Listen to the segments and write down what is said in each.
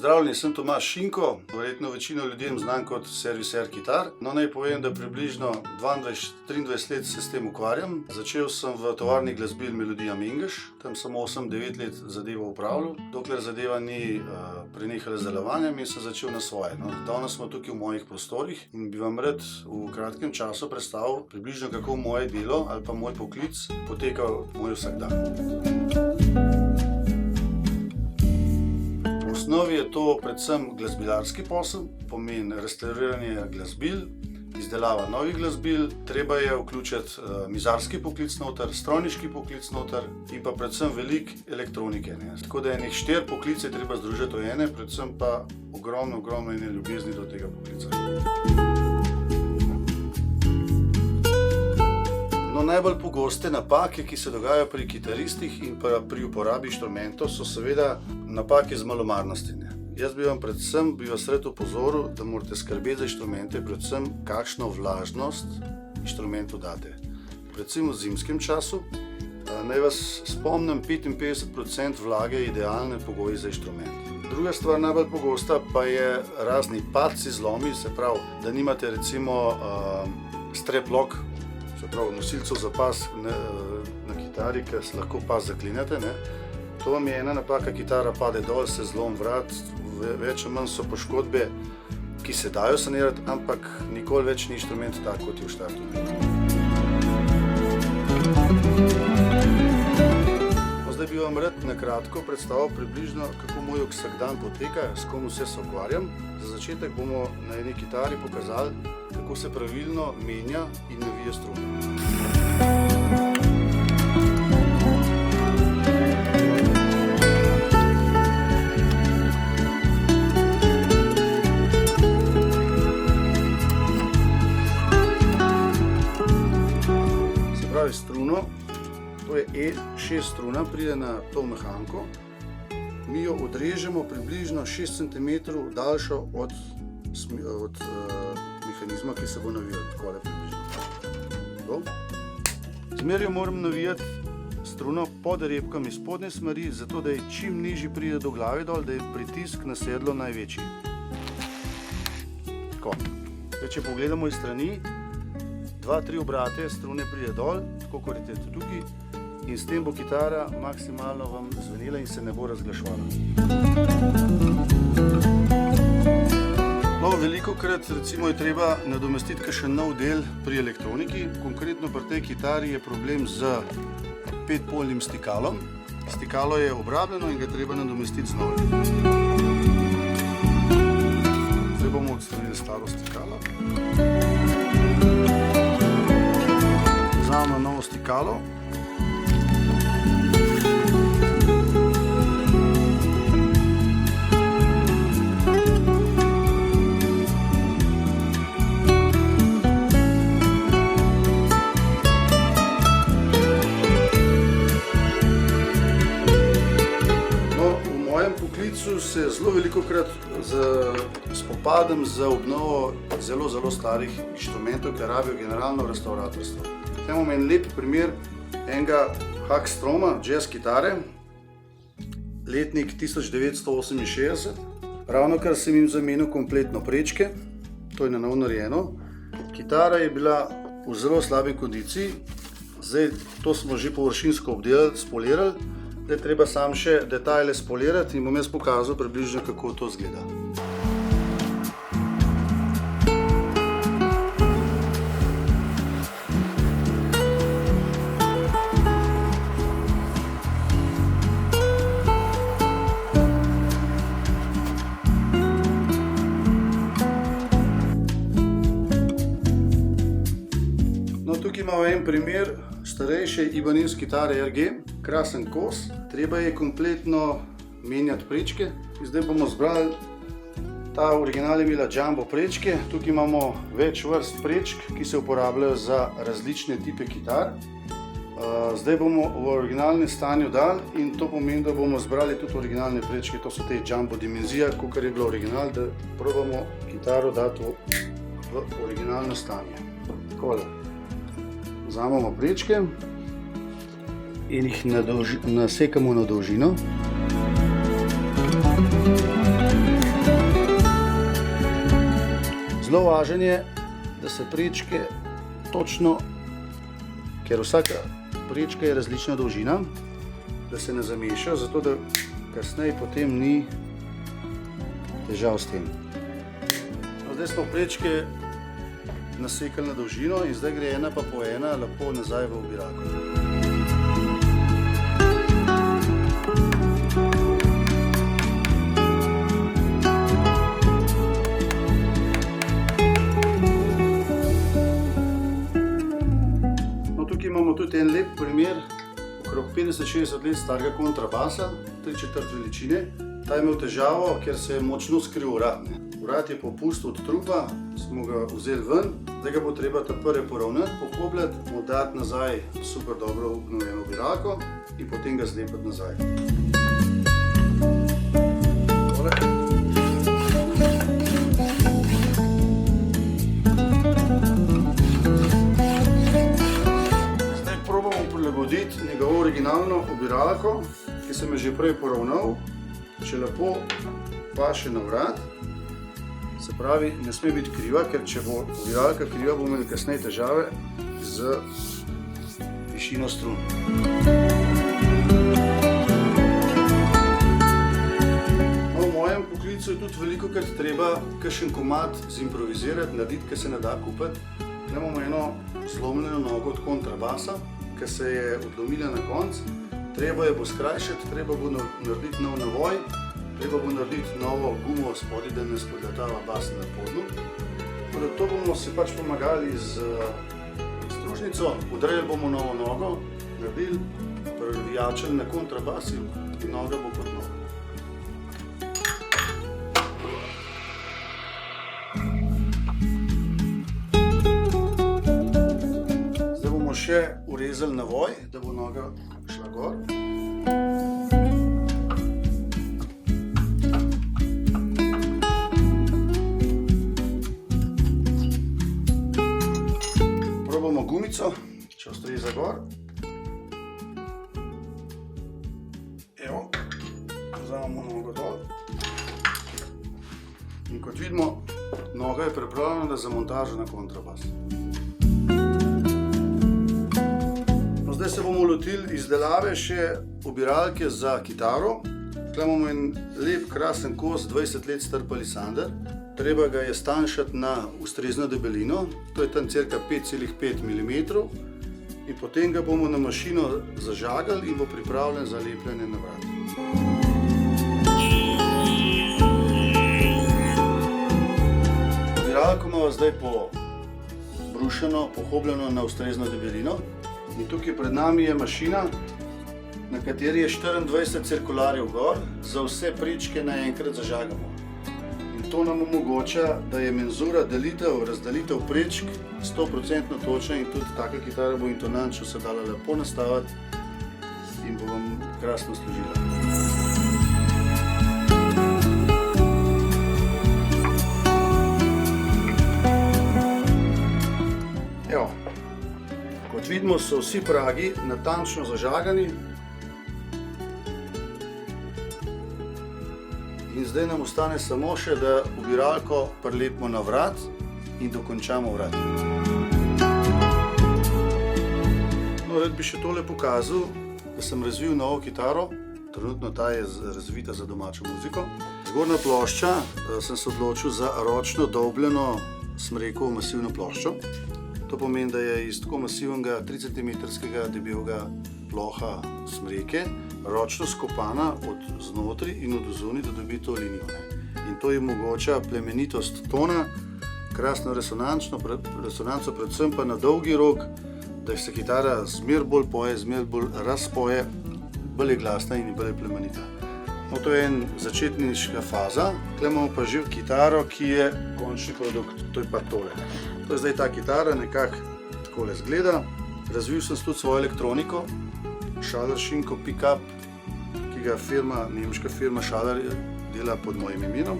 Pozdravljeni, sem Tomaž Šinko, verjetno večino ljudem znan kot serviser kitar. No, naj povem, da približno 22-23 let se s tem ukvarjam. Začel sem v tovarni glasbil Melodija Mengeš, tam sem 8-9 let zadevo upravljal, dokler zadeva ni prenehala z delovanjem in sem začel na svoje. No, danes smo tukaj v mojih prostorih in bi vam rad v kratkem času predstavil približno, kako moje delo ali pa moj poklic poteka moj vsakdan. V osnovi je to predvsem glasbilarski posel, pomeni restauriranje glasbil, izdelava novih glasbil, treba je vključiti mizarski poklic noter, strojniški poklic noter in pa predvsem veliko elektronike. Tako da enih 4 poklice treba združiti v ene, predvsem pa ogromno ene ljubezni do tega poklica. No, najbolj pogoste napake, ki se dogajajo pri kitaristih in pa pri uporabi inštrumentov, so seveda napake z malomarnosti. Jaz bi vas rad opozoril, da morate skrbeti za inštrumente, predvsem kakšno vlažnost inštrumentu date. Predvsem v zimskem času. Naj vas spomnim, 55% vlage je idealne pogoji za inštrument. Druga stvar, najbolj pogosta, pa je razni padci, zlomi, se pravi, da nimate recimo strap lock, se pravi nosilcev za pas na kitari, ker se lahko pas zaklinjate. To vam je ena napaka, kitara pade dol, se zlom vrat, več ali manj so poškodbe, ki se dajo sanirati, ampak nikoli več ni inštrument tak, kot je v štartu. Zdaj bi vam rad na kratko predstavil približno, kako moj vsakdan poteka, s kom vse se ukvarjam. Za začetek bomo na eni kitari pokazali, kako se pravilno menja in navija struna. Struno, to je E6 struna, pride na to mehanko. Mi jo odrežemo približno 6 cm daljšo od mehanizma, ki se bo navijal, takole približno. Zmeraj moram navijati struno pod repkami spodnje smeri, zato da je čim nižji pride do glave dol, da je pritisk na sedlo največji. Tako. Če pogledamo iz strani, 2-3 obrate strune pride dol, tako kot je tukaj, in s tem bo kitara maksimalno vam zvenela in se ne bo razglaševala. No, velikokrat recimo je treba nadomestiti kakšen nov del pri elektroniki. Konkretno pri tej kitari je problem z 5-polnim stikalom. Stikalo je obrabljeno in ga treba nadomestiti z novim. Zdaj bomo odstranili staro stikalo. Vzamemo novo stikalo. No, v mojem poklicu se zelo velikokrat spopadam z obnovo zelo starih inštrumentov, ki rabijo generalno restavratorstvo. Imamo en lep primer enega Hackstroma, jazz kitare, letnik 1968. Ravnokar sem jim zamenil kompletno prečke, to je na novo narejeno. Kitara je bila v zelo slabi kondiciji, zdaj to smo že površinsko obdelali, spolirali, zdaj treba samo še detajle spolirati in bom jaz pokazal približno, kako to izgleda. Tukaj imamo en primer starejše Ibanez kitare RG, krasen kos. Treba je kompletno menjati prečke. Zdaj bomo zbrali, ta original je imela jumbo prečke. Tukaj imamo več vrst prečk, ki se uporabljajo za različne tipe kitar. Zdaj bomo v originalnem stanju dali in to pomeni, da bomo zbrali tudi originalne prečke. To so te jumbo dimenzija, kakor je bilo original, da probamo kitaro dati v originalno stanje. Takole. Vzamemo prečke in jih nasekamo na dolžino. Zelo važno je, da se prečke točno, ker vsaka prečka je različna dolžina, da se ne zameša, zato da kasneje potem ni težav s tem. Zdaj smo prečke nasekali na dolžino in zdaj gre ena pa po ena lepo nazaj v obiralko. Tukaj imamo tudi en lep primer okrog 50-60 let starega kontrabasa, 3/4 veličine. Ta je imel težavo, ker se je močno skril vrat. Vrat je popustil od trupa, smo ga vzeli ven, zdaj ga bo treba ta prve poravnati, pokobljati, mu dati nazaj super dobro obnovljeno obiralko in potem ga zlepiti nazaj. Zdaj probamo prilagoditi njegovo originalno obiralko, ki sem jo že prej poravnal, če lepo paše na vrat. Se pravi, ne sme biti kriva, ker če bo obiralka kriva, bomo imeli kasneje težave z višino strun. V mojem poklicu je tudi velikokrat treba kakšen komad zimprovizirati, narediti, ki se ne da kupiti. Tukaj imamo eno zlomljeno nogo od kontrabasa, ki se je odlomila na koncu. Treba jo bo skrajšati, treba bo narediti nov navoj. Treba bo narediti novo gumo spodaj, da ne spodletava bas na podnu. To bomo si pač pomagali z stružnico, odrejali bomo novo nogo, naredili, privijačali na kontrabas in noga bo kot nova. Zdaj bomo še urezali navoj, da bo noga šla gor. Probamo gumico, če ustreza gor. Evo, vzamemo nogo dol. In kot vidimo, noga je pripravljena za montažo na kontrabas. Zdaj se bomo lotili izdelave še obiralke za kitaro. Tukaj imamo en lep, krasen kos, 20 let star palisander. Treba ga je stanjšati na ustrezno debelino, to je tam cirka 5,5 mm. In potem ga bomo na mašino zažagali in bo pripravljen za lepljenje na vrat. Obiralko imamo zdaj pobrušeno, pohobljeno na ustrezno debelino. In tukaj pred nami je mašina, na kateri je 24 cirkularjev gor, za vse prečke naenkrat zažagamo. In to nam omogoča, da je menzura, razdelitev prečk 100% točna in tudi taka kitara bo intonančno se dala lepo nastaviti in bo vam krasno služila. Evo. Kot vidimo, so vsi pragi natančno zažagani in zdaj nam ostane samo še, da obiralko prilepimo na vrat in dokončamo vrat. No, rad bi še tole pokazal, da sem razvil novo kitaro, trenutno ta je razvita za domačo muziko. Zgornja plošča sem se odločil za ročno dolbljeno smrekovo masivno ploščo. To pomeni, da je iz tako masivnega 3 cm debelega ploha smreke ročno skopana od znotri in od zunaj, da dobi to linijo. In to ji omogoča plemenitost tona, krasno resonanco, predvsem pa na dolgi rok, da se kitara zmer bolj poje, zmer bolj razpoje, bolj je glasna in bolj je plemenita. No, to je en začetniška faza. Tukaj imamo pa že kitaro, ki je končni produkt, to je pa tole. To je zdaj ta kitara, nekako takole zgleda. Razvil sem tudi svojo elektroniko, Schaller Schinko Pickup, ki ga nemška firma Schaller dela pod mojim imenom.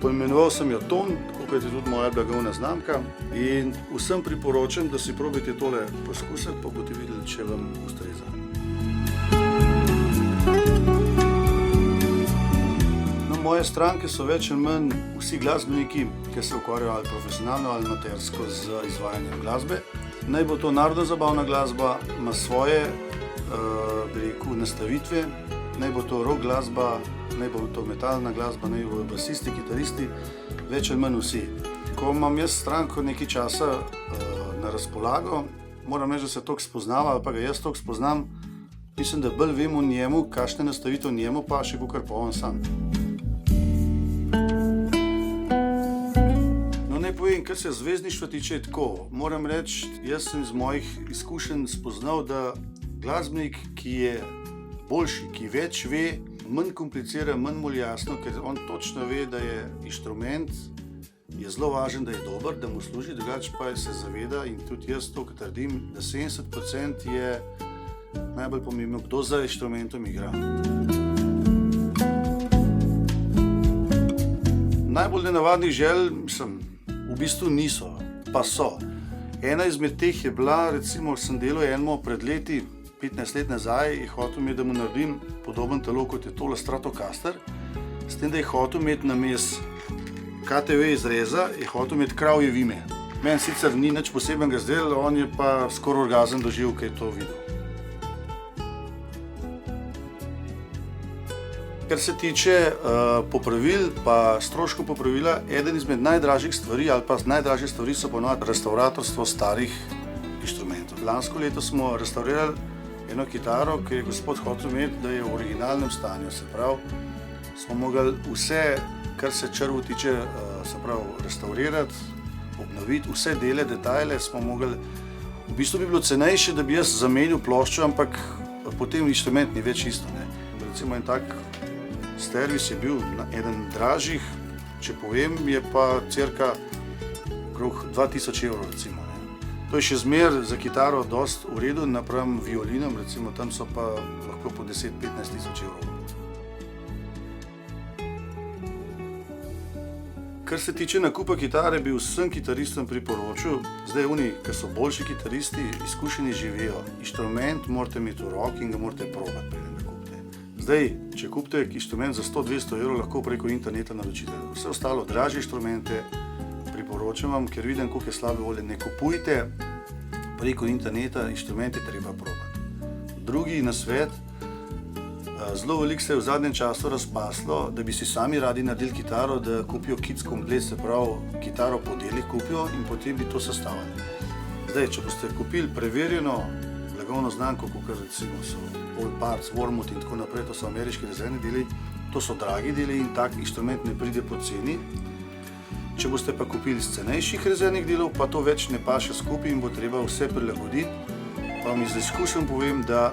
Poimenoval sem jo Ton, tako kot je tudi moja blagovna znamka. In vsem priporočam, da si probajte tole poskusiti, pa boste videli, če vam ustreza. Moje stranke so več ali manj vsi glasbeniki, ki ki se ukvarjajo ali profesionalno ali amatersko z izvajanjem glasbe. Naj bo to narodno-zabavna glasba, ima svoje nastavitve, naj bo to rock glasba, naj bo to metalna glasba, naj bo basisti, kitaristi, več ali manj vsi. Ko imam jaz stranko nekaj časa na razpolago, moram reči, da se toliko spoznava, ali pa ga jaz toliko spoznam, mislim, da bolj vem o njemu, kakšne nastavitve njemu pa še kakor pa on sam. No, naj povem, kar se zvezdništva tiče, tako. Moram reči, jaz sem iz mojih izkušenj spoznal, da glasbenik, ki je boljši, ki več ve, manj komplicira, manj mu jasno, ker on točno ve, da je inštrument je zelo važen, da je dober, da mu služi, drugače pa se zaveda in tudi jaz to trdim, da 70% je najbolj pomembno, kdo za inštrumentom igra. Najbolj nenavadnih želj v bistvu niso, pa so. Ena izmed teh je bila, recimo, sem delal enemu pred leti, 15 let nazaj, je hotel imeti, da mu naredim podoben telo, kot je tole Stratocaster, s tem, da je hotel imeti namesto KTV izreza, je hotel imeti kravje vime. Meni sicer ni nič posebnega zdelo, on je pa skoraj orgazem doživel, ko je to videl. Kar se tiče popravil pa stroškov popravila, eden izmed najdražjih stvari ali pa najdražje stvari so ponovadi restavratorstvo starih inštrumentov. Lansko leto smo restavrirali eno kitaro, ki je gospod hotel imeti, da je v originalnem stanju. Se pravi, smo mogli vse, kar se črv tiče, restavrirati, obnoviti, vse dele, detajle smo mogli. V bistvu bi bilo cenejše, da bi jaz zamenil ploščo, ampak potem inštrument ni več isto. Recimo en tak servis je bil eden dražjih, če povem, je pa cirka okrog 2000 evrov, recimo. To je še zmer za kitaro dosti v redu, napram violinom, recimo tam so pa lahko po 10-15 tisoč evrov. Kar se tiče nakupa kitare, bi vsem kitaristom priporočil, zdaj oni, ki so boljši kitaristi, izkušeni živejo. Inštrument morate imeti v roki in ga morate probati, preden ga kupite. Zdaj, če kupite inštrument za 100-200 evrov, lahko preko interneta naročite. Vse ostalo, dražje inštrumente, priporočam vam, ker vidim, koliko je slabe volje. Ne kupujte preko interneta, inštrumente treba probati. Drugi nasvet, zelo veliko se je v zadnjem času razpaslo, da bi si sami radi naredili kitaro, da kupijo kit komplet, se pravi, kitaro po delih kupijo in potem bi to sestavili. Zdaj, če boste kupili preverjeno blagovno znamko, kot recimo so All Parts, Warmouth in tako naprej, to so ameriški rezervni deli, to so dragi deli in tak inštrument ne pride poceni. Če boste pa kupili iz cenejših rezervnih delov, pa to več ne paše skupaj in bo treba vse prilagoditi. Pa vam iz izkušenj povem, da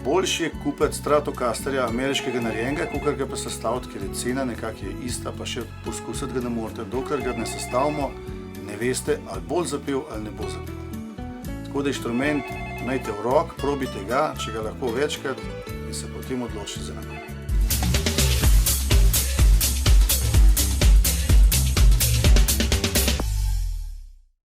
boljše je kupiti Stratocasterja ameriškega narejenega, kakor ga pa sestaviti, ker je cena nekako ista, pa še poskusiti ga ne morete. Dokler ga ne sestavimo, ne veste, ali bo zapel ali ne bo zapel. Tako da inštrument imejte v roki, probite ga, če ga lahko večkrat in se potem odločite za nakup.